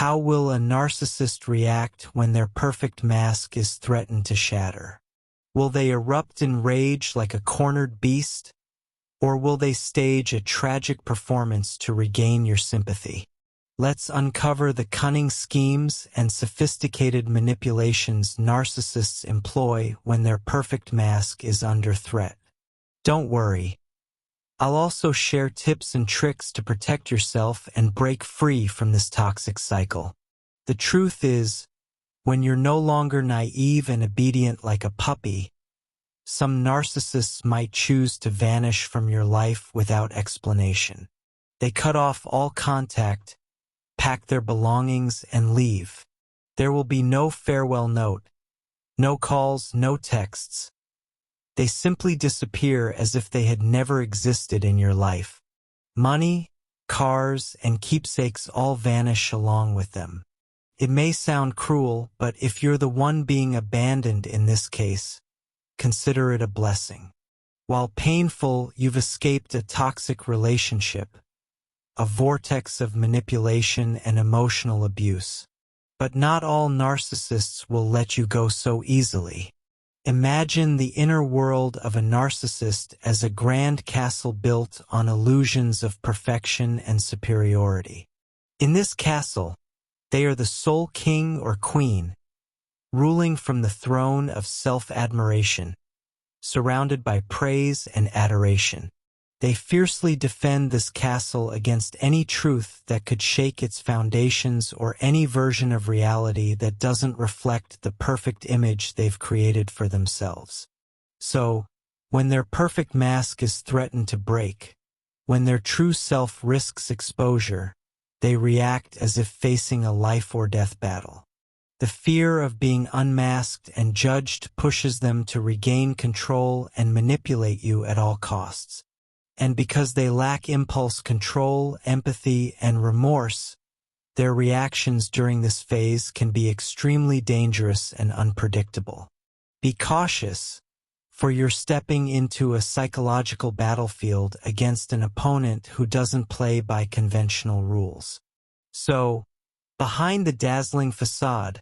How will a narcissist react when their perfect mask is threatened to shatter? Will they erupt in rage like a cornered beast? Or will they stage a tragic performance to regain your sympathy? Let's uncover the cunning schemes and sophisticated manipulations narcissists employ when their perfect mask is under threat. Don't worry. I'll also share tips and tricks to protect yourself and break free from this toxic cycle. The truth is, when you're no longer naive and obedient like a puppy, some narcissists might choose to vanish from your life without explanation. They cut off all contact, pack their belongings, and leave. There will be no farewell note, no calls, no texts. They simply disappear as if they had never existed in your life. Money, cars, and keepsakes all vanish along with them. It may sound cruel, but if you're the one being abandoned in this case, consider it a blessing. While painful, you've escaped a toxic relationship, a vortex of manipulation and emotional abuse. But not all narcissists will let you go so easily. Imagine the inner world of a narcissist as a grand castle built on illusions of perfection and superiority. In this castle, they are the sole king or queen, ruling from the throne of self-admiration, surrounded by praise and adoration. They fiercely defend this castle against any truth that could shake its foundations or any version of reality that doesn't reflect the perfect image they've created for themselves. So, when their perfect mask is threatened to break, when their true self risks exposure, they react as if facing a life or death battle. The fear of being unmasked and judged pushes them to regain control and manipulate you at all costs. And because they lack impulse control, empathy, and remorse, their reactions during this phase can be extremely dangerous and unpredictable. Be cautious, for you're stepping into a psychological battlefield against an opponent who doesn't play by conventional rules. So, behind the dazzling facade,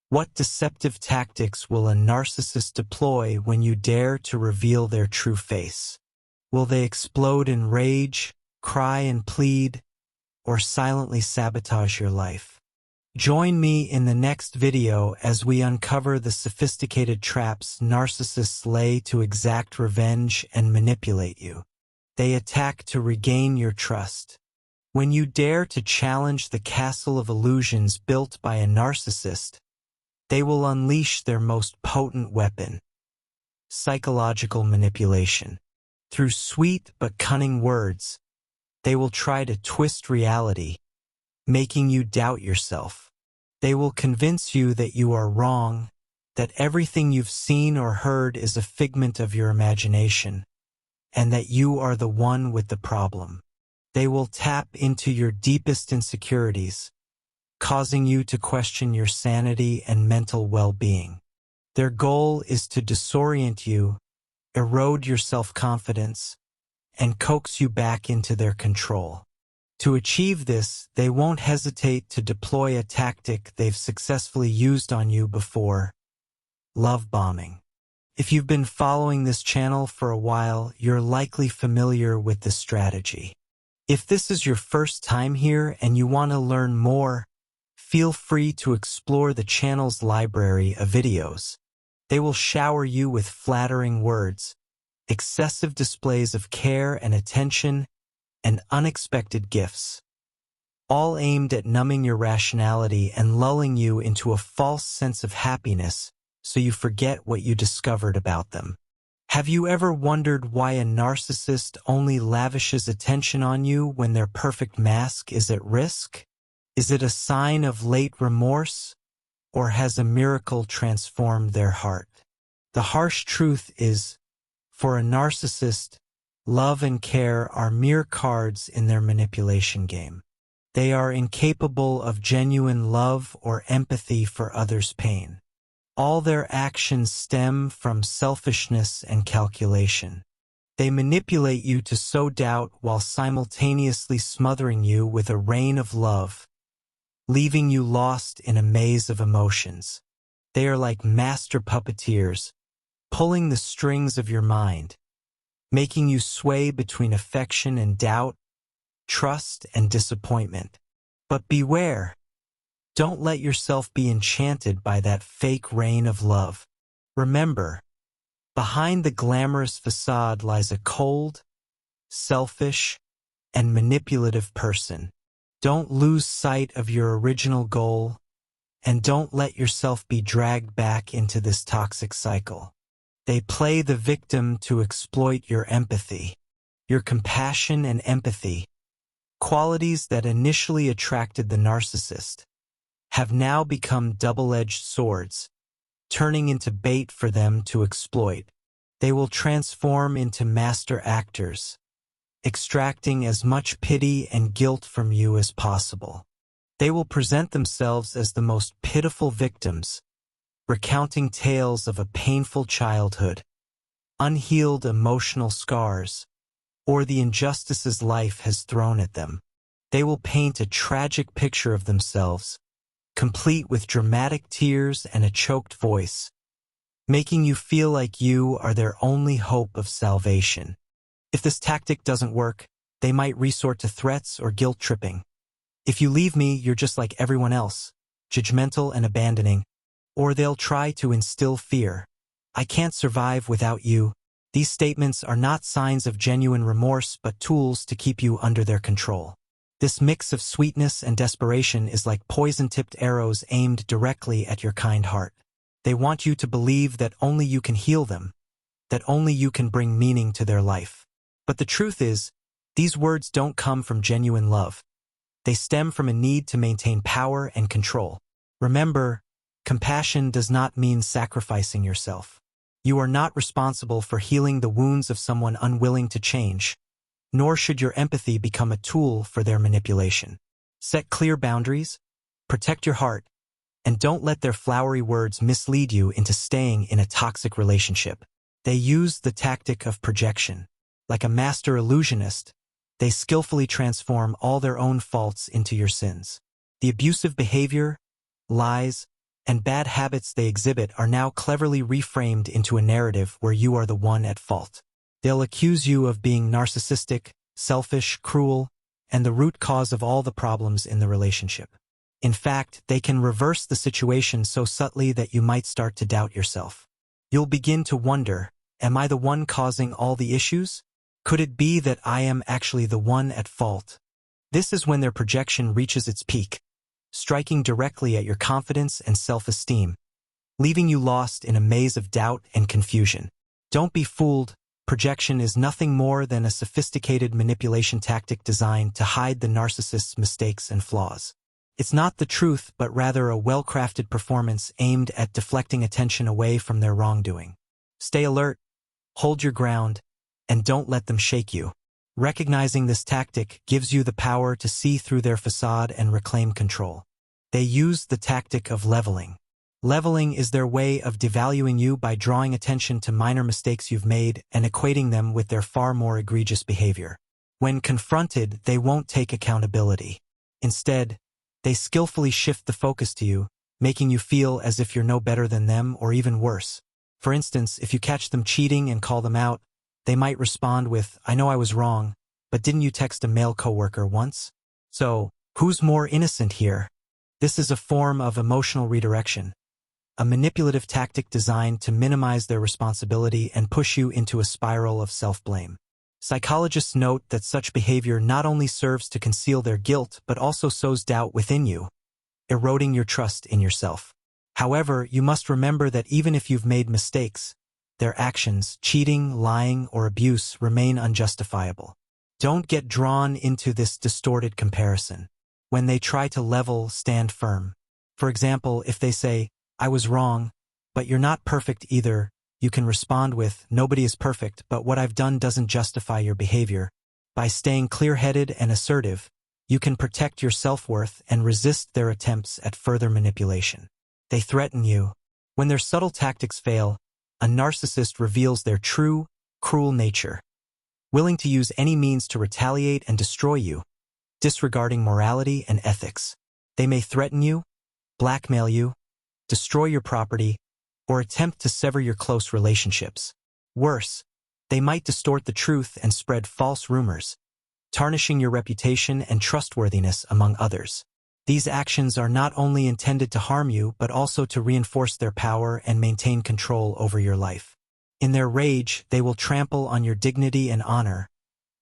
what deceptive tactics will a narcissist deploy when you dare to reveal their true face? Will they explode in rage, cry and plead, or silently sabotage your life? Join me in the next video as we uncover the sophisticated traps narcissists lay to exact revenge and manipulate you. They attack to regain your trust. When you dare to challenge the castle of illusions built by a narcissist, they will unleash their most potent weapon: psychological manipulation. Through sweet but cunning words, they will try to twist reality, making you doubt yourself. They will convince you that you are wrong, that everything you've seen or heard is a figment of your imagination, and that you are the one with the problem. They will tap into your deepest insecurities, causing you to question your sanity and mental well-being. Their goal is to disorient you, erode your self-confidence, and coax you back into their control. To achieve this, they won't hesitate to deploy a tactic they've successfully used on you before: love bombing. If you've been following this channel for a while, you're likely familiar with this strategy. If this is your first time here and you want to learn more, feel free to explore the channel's library of videos. They will shower you with flattering words, excessive displays of care and attention, and unexpected gifts, all aimed at numbing your rationality and lulling you into a false sense of happiness so you forget what you discovered about them. Have you ever wondered why a narcissist only lavishes attention on you when their perfect mask is at risk? Is it a sign of late remorse? Or has a miracle transformed their heart? The harsh truth is, for a narcissist, love and care are mere cards in their manipulation game. They are incapable of genuine love or empathy for others' pain. All their actions stem from selfishness and calculation. They manipulate you to sow doubt while simultaneously smothering you with a rain of love, leaving you lost in a maze of emotions. They are like master puppeteers, pulling the strings of your mind, making you sway between affection and doubt, trust and disappointment. But beware, don't let yourself be enchanted by that fake rain of love. Remember, behind the glamorous facade lies a cold, selfish, and manipulative person. Don't lose sight of your original goal, and don't let yourself be dragged back into this toxic cycle. They play the victim to exploit your empathy, your compassion and empathy, qualities that initially attracted the narcissist, have now become double-edged swords, turning into bait for them to exploit. They will transform into master actors, extracting as much pity and guilt from you as possible. They will present themselves as the most pitiful victims, recounting tales of a painful childhood, unhealed emotional scars, or the injustices life has thrown at them. They will paint a tragic picture of themselves, complete with dramatic tears and a choked voice, making you feel like you are their only hope of salvation. If this tactic doesn't work, they might resort to threats or guilt tripping. If you leave me, you're just like everyone else, judgmental and abandoning. Or they'll try to instill fear. I can't survive without you. These statements are not signs of genuine remorse but tools to keep you under their control. This mix of sweetness and desperation is like poison-tipped arrows aimed directly at your kind heart. They want you to believe that only you can heal them, that only you can bring meaning to their life. But the truth is, these words don't come from genuine love. They stem from a need to maintain power and control. Remember, compassion does not mean sacrificing yourself. You are not responsible for healing the wounds of someone unwilling to change, nor should your empathy become a tool for their manipulation. Set clear boundaries, protect your heart, and don't let their flowery words mislead you into staying in a toxic relationship. They use the tactic of projection. Like a master illusionist, they skillfully transform all their own faults into your sins. The abusive behavior, lies, and bad habits they exhibit are now cleverly reframed into a narrative where you are the one at fault. They'll accuse you of being narcissistic, selfish, cruel, and the root cause of all the problems in the relationship. In fact, they can reverse the situation so subtly that you might start to doubt yourself. You'll begin to wonder, am I the one causing all the issues? Could it be that I am actually the one at fault? This is when their projection reaches its peak, striking directly at your confidence and self-esteem, leaving you lost in a maze of doubt and confusion. Don't be fooled. Projection is nothing more than a sophisticated manipulation tactic designed to hide the narcissist's mistakes and flaws. It's not the truth, but rather a well-crafted performance aimed at deflecting attention away from their wrongdoing. Stay alert, hold your ground, and don't let them shake you. Recognizing this tactic gives you the power to see through their facade and reclaim control. They use the tactic of leveling. Leveling is their way of devaluing you by drawing attention to minor mistakes you've made and equating them with their far more egregious behavior. When confronted, they won't take accountability. Instead, they skillfully shift the focus to you, making you feel as if you're no better than them or even worse. For instance, if you catch them cheating and call them out, they might respond with, I know I was wrong, but didn't you text a male coworker once? So, who's more innocent here? This is a form of emotional redirection, a manipulative tactic designed to minimize their responsibility and push you into a spiral of self-blame. Psychologists note that such behavior not only serves to conceal their guilt but also sows doubt within you, eroding your trust in yourself. However, you must remember that even if you've made mistakes, their actions, cheating, lying, or abuse, remain unjustifiable. Don't get drawn into this distorted comparison. When they try to level, stand firm. For example, if they say, I was wrong, but you're not perfect either, you can respond with, nobody is perfect, but what I've done doesn't justify your behavior. By staying clear-headed and assertive, you can protect your self-worth and resist their attempts at further manipulation. They threaten you. When their subtle tactics fail, a narcissist reveals their true, cruel nature, willing to use any means to retaliate and destroy you, disregarding morality and ethics. They may threaten you, blackmail you, destroy your property, or attempt to sever your close relationships. Worse, they might distort the truth and spread false rumors, tarnishing your reputation and trustworthiness among others. These actions are not only intended to harm you but also to reinforce their power and maintain control over your life. In their rage, they will trample on your dignity and honor,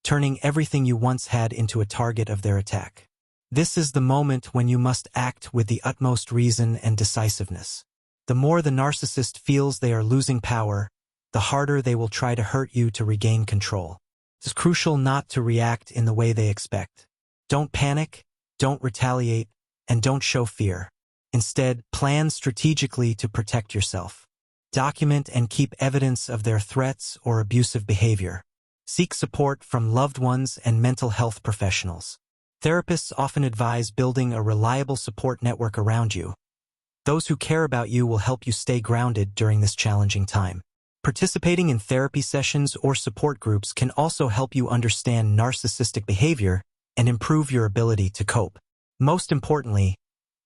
turning everything you once had into a target of their attack. This is the moment when you must act with the utmost reason and decisiveness. The more the narcissist feels they are losing power, the harder they will try to hurt you to regain control. It's crucial not to react in the way they expect. Don't panic, don't retaliate, and don't show fear. Instead, plan strategically to protect yourself. Document and keep evidence of their threats or abusive behavior. Seek support from loved ones and mental health professionals. Therapists often advise building a reliable support network around you. Those who care about you will help you stay grounded during this challenging time. Participating in therapy sessions or support groups can also help you understand narcissistic behavior and improve your ability to cope. Most importantly,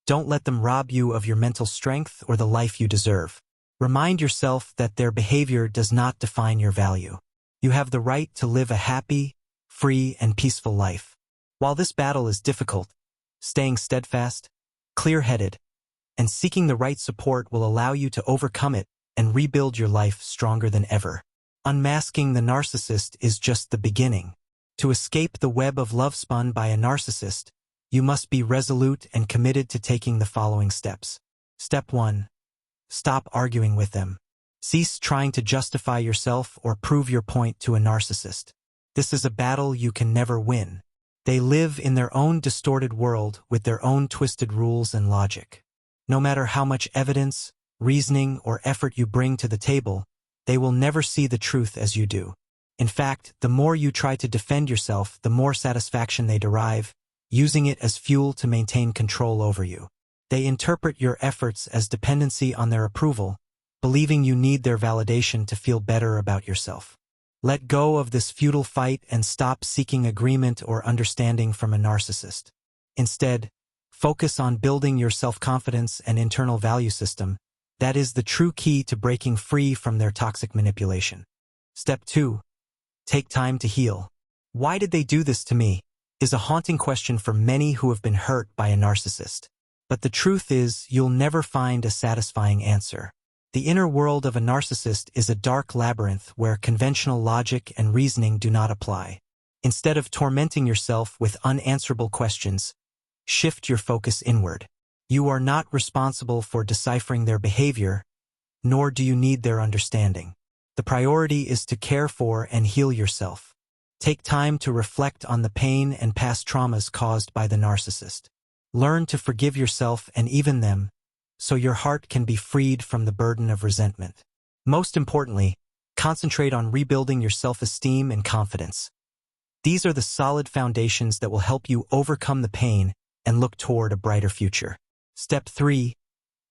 don't let them rob you of your mental strength or the life you deserve. Remind yourself that their behavior does not define your value. You have the right to live a happy, free, and peaceful life. While this battle is difficult, staying steadfast, clear-headed, and seeking the right support will allow you to overcome it and rebuild your life stronger than ever. Unmasking the narcissist is just the beginning. To escape the web of love spun by a narcissist, you must be resolute and committed to taking the following steps. Step 1. Stop arguing with them. Cease trying to justify yourself or prove your point to a narcissist. This is a battle you can never win. They live in their own distorted world with their own twisted rules and logic. No matter how much evidence, reasoning, or effort you bring to the table, they will never see the truth as you do. In fact, the more you try to defend yourself, the more satisfaction they derive, using it as fuel to maintain control over you. They interpret your efforts as dependency on their approval, believing you need their validation to feel better about yourself. Let go of this futile fight and stop seeking agreement or understanding from a narcissist. Instead, focus on building your self-confidence and internal value system. That is the true key to breaking free from their toxic manipulation. Step 2. Take time to heal. Why did they do this to me? Is a haunting question for many who have been hurt by a narcissist. But the truth is, you'll never find a satisfying answer. The inner world of a narcissist is a dark labyrinth where conventional logic and reasoning do not apply. Instead of tormenting yourself with unanswerable questions, shift your focus inward. You are not responsible for deciphering their behavior, nor do you need their understanding. The priority is to care for and heal yourself. Take time to reflect on the pain and past traumas caused by the narcissist. Learn to forgive yourself and even them, so your heart can be freed from the burden of resentment. Most importantly, concentrate on rebuilding your self-esteem and confidence. These are the solid foundations that will help you overcome the pain and look toward a brighter future. Step 3.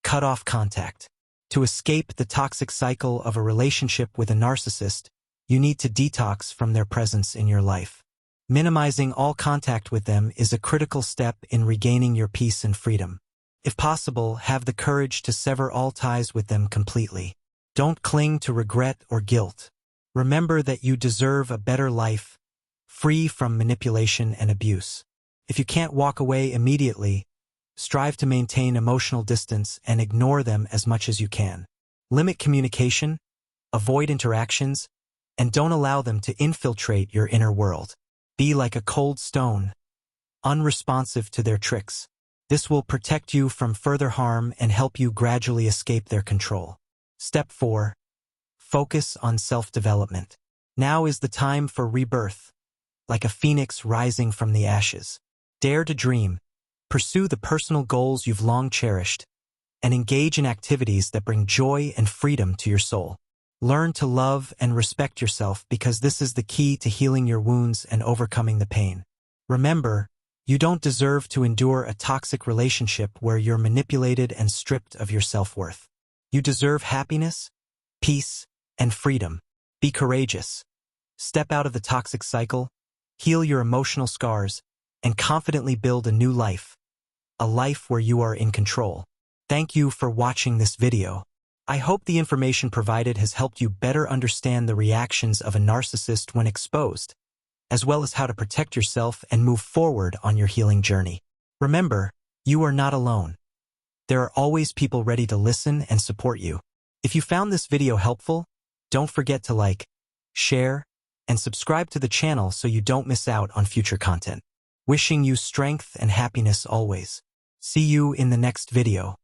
Cut off contact. To escape the toxic cycle of a relationship with a narcissist, you need to detox from their presence in your life. Minimizing all contact with them is a critical step in regaining your peace and freedom. If possible, have the courage to sever all ties with them completely. Don't cling to regret or guilt. Remember that you deserve a better life, free from manipulation and abuse. If you can't walk away immediately, strive to maintain emotional distance and ignore them as much as you can. Limit communication, avoid interactions, and don't allow them to infiltrate your inner world. Be like a cold stone, unresponsive to their tricks. This will protect you from further harm and help you gradually escape their control. Step 4. Focus on self-development. Now is the time for rebirth, like a phoenix rising from the ashes. Dare to dream, pursue the personal goals you've long cherished, and engage in activities that bring joy and freedom to your soul. Learn to love and respect yourself because this is the key to healing your wounds and overcoming the pain. Remember, you don't deserve to endure a toxic relationship where you're manipulated and stripped of your self-worth. You deserve happiness, peace, and freedom. Be courageous. Step out of the toxic cycle, heal your emotional scars, and confidently build a new life, a life where you are in control. Thank you for watching this video. I hope the information provided has helped you better understand the reactions of a narcissist when exposed, as well as how to protect yourself and move forward on your healing journey. Remember, you are not alone. There are always people ready to listen and support you. If you found this video helpful, don't forget to like, share, and subscribe to the channel so you don't miss out on future content. Wishing you strength and happiness always. See you in the next video.